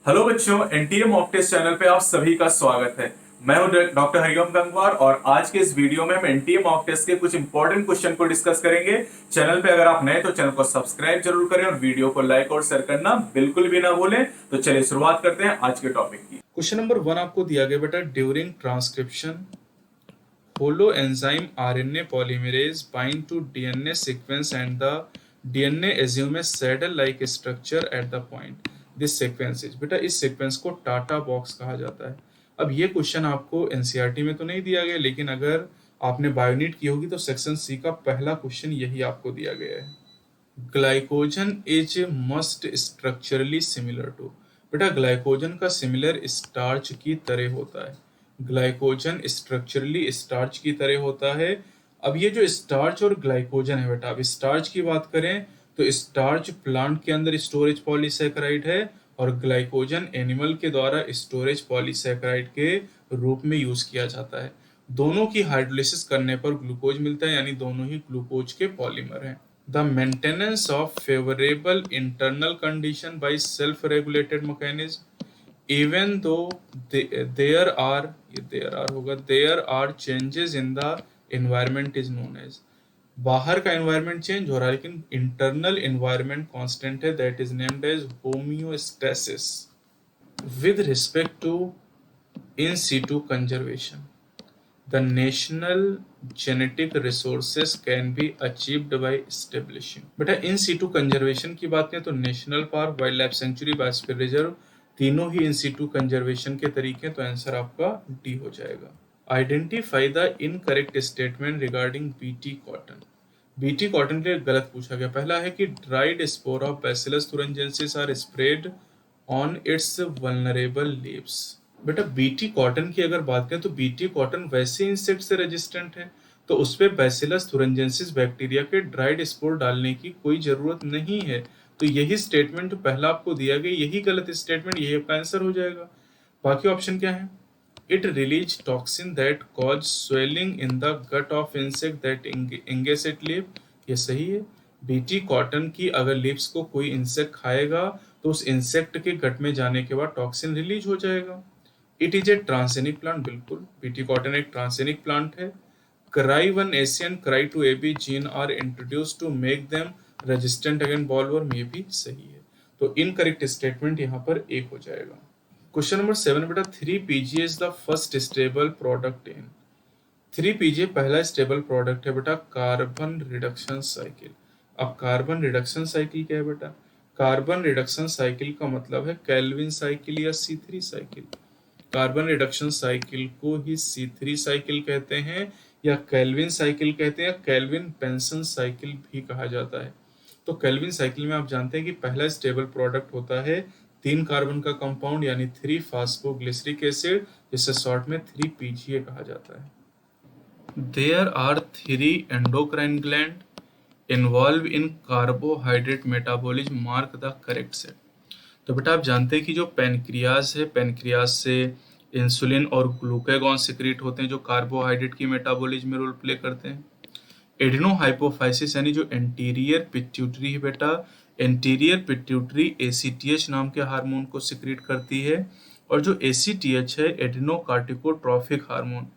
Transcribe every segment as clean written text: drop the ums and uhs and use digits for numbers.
Hello बच्चों, NTA mock test channel पे आप सभी का स्वागत है। मैं हूं डॉक्टर हरिओम गंगवार और आज के इस वीडियो में हम एनटीए मॉक टेस्ट के कुछ इंपॉर्टेंट क्वेश्चन को डिस्कस करेंगे। चैनल पे अगर आप नए तो चैनल को सब्सक्राइब जरूर करें और वीडियो को लाइक और शेयर करना बिल्कुल भी ना भूलें। तो चलिए शुरुआत करते हैं आज के टॉपिक की। क्वेश्चन नंबर 1 आपको दिया गया बेटा, during transcription holoenzyme RNA polymerase bind to DNA sequence and the DNA assume a saddle like structure at the point this sequence is. बेटा इस सीक्वेंस को टाटा बॉक्स कहा जाता है। अब ये क्वेश्चन आपको एनसीईआरटी में तो नहीं दिया गया, लेकिन अगर आपने बायोनीट की होगी तो सेक्शन सी का पहला क्वेश्चन यही आपको दिया गया है। Glycogen is must structurally similar to. बेटा ग्लाइकोजन का सिमिलर स्टार्च की तरह होता है। ग्लाइकोजन स्ट्रक्चरली स्टार्च की तरह होता है। अब ये जो स्टार्च और ग्लाइकोजन है बेटा, अब स्टार्च की बात करें तो स्टार्च प्लांट के अंदर स्टोरेज पॉलीसैकेराइड है और ग्लाइकोजन एनिमल के द्वारा स्टोरेज पॉलीसैकेराइड के रूप में यूज किया जाता है। दोनों की हाइड्रोलिसिस करने पर ग्लूकोज मिलता है, यानी दोनों ही ग्लूकोज के पॉलीमर हैं। The maintenance of favorable internal condition by self-regulated mechanism, even though there are changes in the environment is known as। बाहर का environment change हो रहा है लेकिन internal environment constant है, that is named as homeostasis। With respect to in situ conservation, the national genetic resources can be achieved by establishing। बेटा in situ conservation की बात करें तो national park, wild life sanctuary, biosphere reserve, तीनों ही in situ conservation के तरीके, तो answer आपका डी हो जाएगा। Identify the incorrect statement regarding BT cotton. BT cotton के लिए गलत पूछा गया। पहला है कि dried spore of bacillus thuringiensis are spread on its vulnerable leaves. बेटा बीटी कॉटन की अगर बात करें तो बीटी कॉटन वैसे इंसेक्ट से रेजिस्टेंट है, तो उस पे बैसिलस thuringiensis बैक्टीरिया के ड्राइड स्पोर डालने की कोई जरूरत नहीं है। तो यही स्टेटमेंट पहला आपको दिया गया, यही गलत स्टेटमेंट, यही आपका आंसर हो जाएगा। बाकी ऑप्शन क्या है? It release toxin that cause swelling in the gut of insect that इंगेस इट लीव। ये सही है। बीटी कॉटन की अगर लीव्स को कोई इंसेक्ट खाएगा तो उस इंसेक्ट के गट में जाने के बाद टॉक्सिन रिलीज हो जाएगा। It is a transgenic plant, बिल्कुल बीटी कॉटन एक ट्रांसजेनिक प्लांट है। cry1ac and cry2ab gene are introduce to make them resistant against bollworm, ये भी सही है। तो इनकरेक्ट स्टेटमेंट यहाँ पर एक हो जाएगा। क्वेश्चन नंबर 7 बेटा, 3PGA is the first stable product in. 3PGA पहला स्टेबल प्रोडक्ट है बेटा कार्बन रिडक्शन साइकिल। अब कार्बन रिडक्शन साइकिल क्या है बेटा? कार्बन रिडक्शन साइकिल का मतलब है केल्विन साइकिल या C3 cycle. Carbon reduction cycle को ही C3 साइकिल कहते हैं या केल्विन साइकिल कहते हैं या केल्विन पेंसन साइकिल भी कहा जाता है। तो केल्विन साइकिल में आप जानते हैं कि पहला स्टेबल प्रोडक्ट होता है 3 कार्बन का कंपाउंड यानी 3-फॉस्फोग्लिसरिक एसिड, जिसे शॉर्ट में 3PGA कहा जाता है। There are 3 endocrine gland involved in carbohydrate metabolism, mark the correct set। तो बेटा आप जानते हैं कि जो पैनक्रियाज है, पैनक्रियाज से इंसुलिन और ग्लूकागॉन सिक्रीट होते हैं जो कार्बोहाइड्रेट की मेटाबॉलिज्म में रोल प्ले करते हैं। एडिनो हाइपोफाइसिस यानी जो एंटीरियर पिट्यूटरी है बेटा, एंटीरियर पिट्यूटरी ACTH नाम के हार्मोन को सिक्रीट करती है और जो ACTH है एडिनो कार्टिकोट्रॉफिक हार्मोन,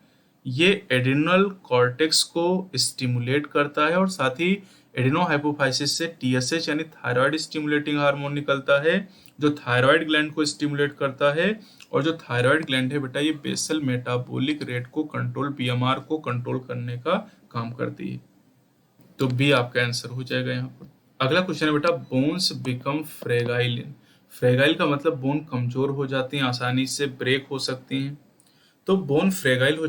ये एडिनल कॉर्टेक्स को स्टिमुलेट करता है और साथ ही एडिनो हाइपोफाइसिस से TSH यानी थायराइड स्टिमुलेटिंग हार्मोन निकलता है जो थायराइड ग्लैंड को स्टिमुलेट करता है। और जो थायराइड ग्लैंड है बेटा ये बेसल मेटाबॉलिक रेट को कंट्रोल, BMR को कंट्रोल करने का काम करती है। तो बी आपका आंसर हो जाएगा यहाँ पर। अगला क्वेश्चन है बेटा, बोन्स बिकम फ्रेगाइल। फ्रेगाइल का मतलब बोन कमजोर हो जाती हैं, आसानी से ब्रेक हो सकती हैं। तो बोन फ्रेगाइल हो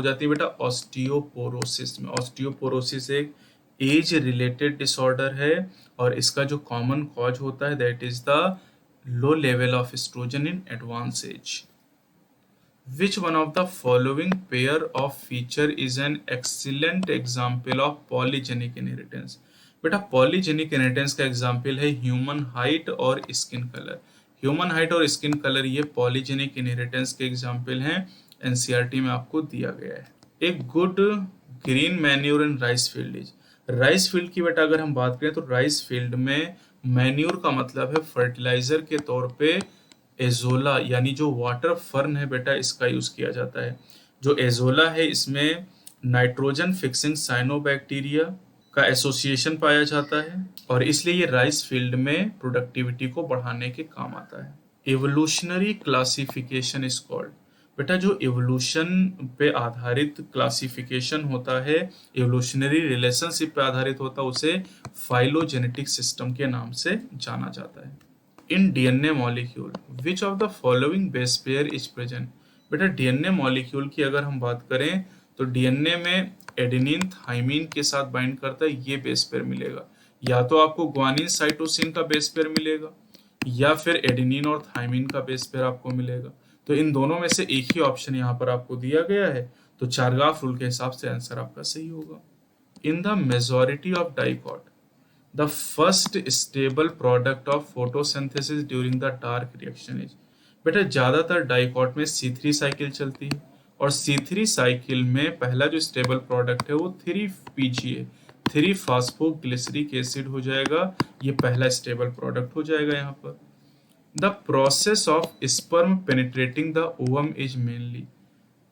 जाती है बेटा ऑस्टियोपोरोसिस में। ऑस्टियोपोरोसिस एक एज रिलेटेड डिसऑर्डर है और इसका जो कॉमन कॉज होता है that is the low level of estrogen in advance age. Which one of the following pair of feature is an excellent example of polygenic inheritance? बेटा polygenic inheritance का example है human height और skin colour. Human height और skin colour ये polygenic inheritance के example हैं, NCERT में आपको दिया गया है। एक good green manure in rice field is. Rice field की बेटा अगर हम बात करें तो राइस फील्ड में मैन्योर का मतलब है फर्टिलाइजर के तौर पे एजोला यानी जो वाटर फर्न है बेटा, इसका यूज किया जाता है। जो एजोला है इसमें नाइट्रोजन फिक्सिंग साइनोबैक्टीरिया का एसोसिएशन पाया जाता है और इसलिए ये राइस फील्ड में प्रोडक्टिविटी को बढ़ाने के काम आता है। एवोल्यूशनरी क्लासिफिकेशन इज कॉल्ड, बेटा जो एवोल्यूशन पे आधारित क्लासिफिकेशन होता है, एवोल्यूशनरी रिलेशनशिप पे आधारित होता है, उसे फाइलोजेनेटिक सिस्टम के नाम से जाना जाता है। In DNA molecule which of the following base pair is present, बेटा डीएनए मॉलिक्यूल की अगर हम बात करें तो डीएनए में एडेनिन थाइमिन के साथ बाइंड करता है, ये बेस पेयर मिलेगा। या तो आपको ग्वानिन साइटोसिन का बेस पेयर मिलेगा या फिर एडेनिन और थाइमिन का बेस पेयर आपको मिलेगा। तो इन दोनों में से एक ही ऑप्शन यहाँ पर आपको दिया गया है, तो चारगाफ रूल के हिसाब से आंसर आपका सही होगा। In the majority of dicot the first stable product of photosynthesis during the dark reaction is, बेटा ज्यादातर डाइकॉट में C3 साइकिल चलती है और C3 साइकिल में पहला जो स्टेबल प्रोडक्ट है वो 3PGA 3 फास्फोग्लिसरिक एसिड हो जाएगा। ये पहला स्टेबल प्रोडक्ट हो जाएगा यहाँ पर। The process of sperm penetrating the ovum is mainly,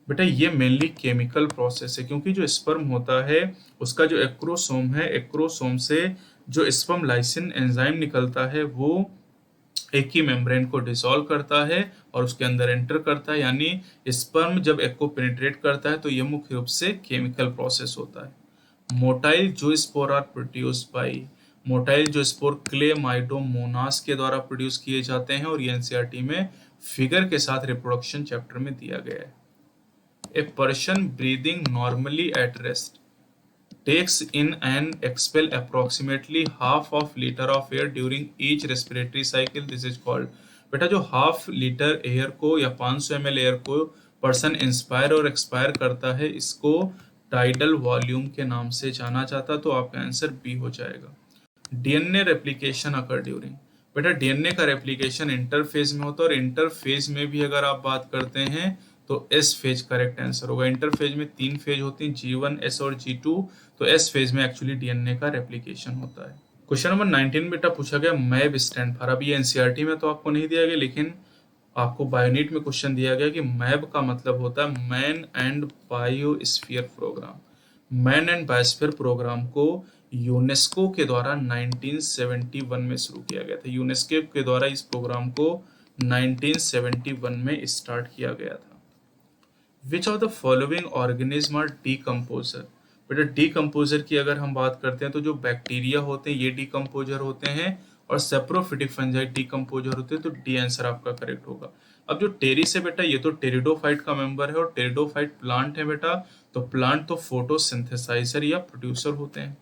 बेटा ये मेनली केमिकल प्रोसेस है, क्योंकि जो स्पर्म होता है उसका जो एक्रोसोम है, एक्रोसोम से जो स्पर्म लाइसिन एंजाइम निकलता है वो एक ही मेम्ब्रेन को डिसॉल्व करता है और उसके अंदर एंटर करता है, यानी स्पर्म जब एग को पेनिट्रेट करता है तो ये मुख्य रूप से केमिकल प्रोसेस होता है। मोटाइल जो spore are produced by, motile जो स्पोर क्लेमाइडोमोनास के द्वारा प्रोड्यूस किए जाते हैं और ये एनसीईआरटी में फिगर के साथ रिप्रोडक्शन चैप्टर में दिया गया है। A person breathing normally at rest takes in and expel approximately half of liter of air during each respiratory cycle. This is called, बेटा जो हाफ लीटर एयर को या 500 ml एयर को पर्सन इंस्पायर और एक्सपायर करता है, इसको tidal volume के नाम से जाना जाता, तो आपका आंसर बी हो जाएगा। डीएनए रेप्लिकेशन अकर ड्यूरिंग, बेटा डीएनए का रेप्लिकेशन इंटरफेज में होता है और इंटरफेज में भी अगर आप बात करते हैं तो एस फेज करेक्ट आंसर होगा। इंटरफेज में 3 फेज होती हैं, G1, S और G2, तो एस फेज में एक्चुअली डीएनए का रेप्लिकेशन होता है। क्वेश्चन नंबर 19 बेटा पूछा गया मैब स्टैंड फॉर, अब ये एनसीईआरटी में तो आपको नहीं दिया गया, लेकिन आपको बायोनीट में क्वेश्चन दिया गया कि मैब का मतलब होता है man and biosphere programme. Man and biosphere programme को यूनेस्को के द्वारा 1971 में शुरू किया गया था। यूनेस्को के द्वारा इस प्रोग्राम को 1971 में स्टार्ट किया गया था। Which of the following organism are decomposer, बेटा डीकम्पोजर की अगर हम बात करते हैं तो जो बैक्टीरिया होते हैं ये डीकम्पोजर होते हैं और सेप्रोफिटिक फंजाई डीकम्पोजर होते हैं, तो डी आंसर आपका करेक्ट होगा। अब जो टेरिस है बेटा ये तो टेरिडोफाइट का मेंबर है और टेरिडोफाइट प्लांट है बेटा, तो प्लांट तो फोटोसिंथेसाइजर या प्रोड्यूसर होते हैं।